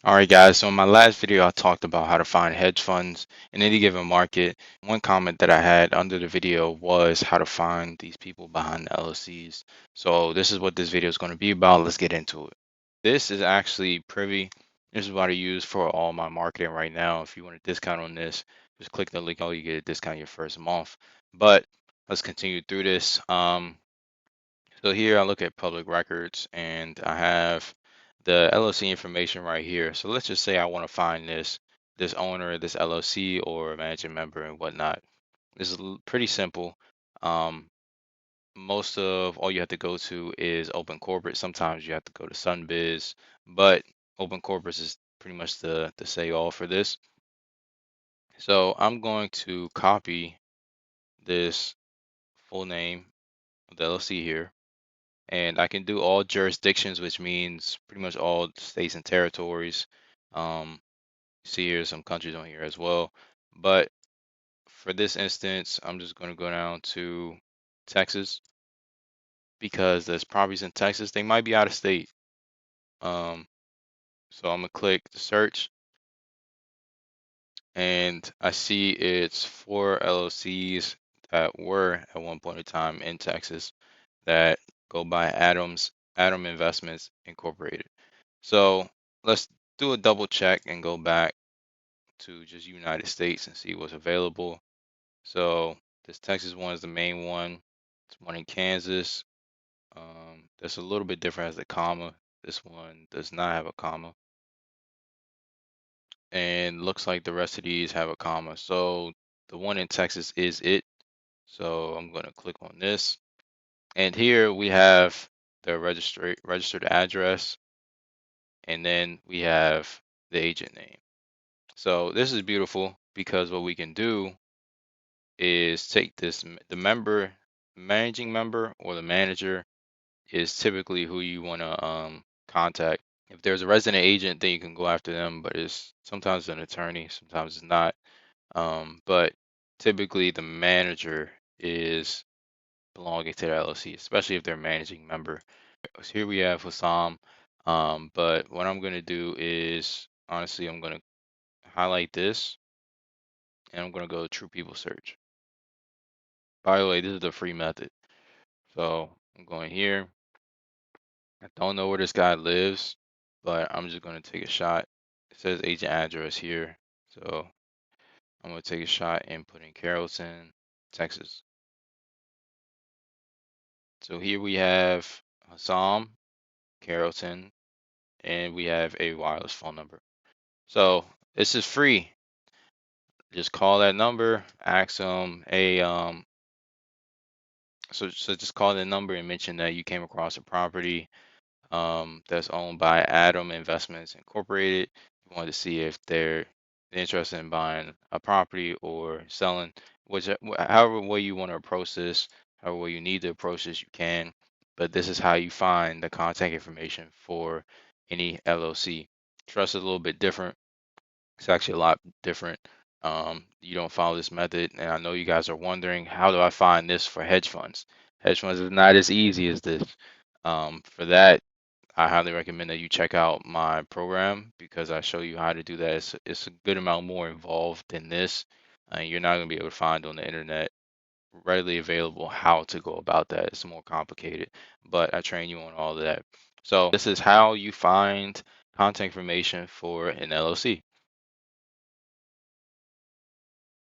All right, guys. So in my last video, I talked about how to find hedge funds in any given market. One comment that I had under the video was how to find these people behind the LLCs. So this is what this video is going to be about. Let's get into it. This is actually Privy. This is what I use for all my marketing right now. If you want a discount on this, just click the link. You get a discount your first month. But let's continue through this. So here I look at public records and I have the LLC information right here. So let's just say I want to find this owner, this LLC or managing member and whatnot. This is pretty simple. Um, most of all you have to go to is Open Corporate. Sometimes you have to go to SunBiz, but Open Corporate is pretty much the say all for this. So I'm going to copy this full name of the LLC here. And I can do all jurisdictions, which means pretty much all states and territories. See here some countries on here as well. But for this instance, I'm just going to go down to Texas because there's properties in Texas. They might be out of state. Um, so I'm gonna click the search, and I see it's 4 LLCs that were at one point in time in Texas that go by Adam Investments Incorporated. So let's do a double check and go back to just United States and see what's available. So this Texas one is the main one. It's one in Kansas. That's a little bit different as a comma. This one does not have a comma. And looks like the rest of these have a comma. So the one in Texas is it. So I'm going to click on this. And here we have the registered address, and then we have the agent name. So this is beautiful because what we can do is take the member, managing member or the manager is typically who you want to contact. If there's a resident agent, then you can go after them, but it's sometimes an attorney, sometimes it's not. But typically the manager is belonging to the LLC, especially if they're managing member. So here we have Hussam. But what I'm going to do is honestly, I'm going to highlight this and I'm going to go True People Search. By the way, this is the free method. So I'm going here. I don't know where this guy lives, but I'm just going to take a shot. It says agent address here. So I'm going to take a shot and put in Carrollton, Texas. So here we have Hassan, Carrollton, and we have a wireless phone number. So this is free. Just call that number, ask them, hey, so just call the number and mention that you came across a property that's owned by Adam Investments Incorporated. You want to see if they're interested in buying a property or selling, however way you want to approach this, however way you need to approach this, you can. But this is how you find the contact information for any LLC. Trust is a little bit different. It's actually a lot different. You don't follow this method, and I know you guys are wondering, how do I find this for hedge funds? Hedge funds is not as easy as this. For that, I highly recommend that you check out my program because I show you how to do that. It's a good amount more involved than this. You're not going to be able to find on the internet readily available how to go about that. It's more complicated, but I train you on all of that. So this is how you find contact information for an LLC.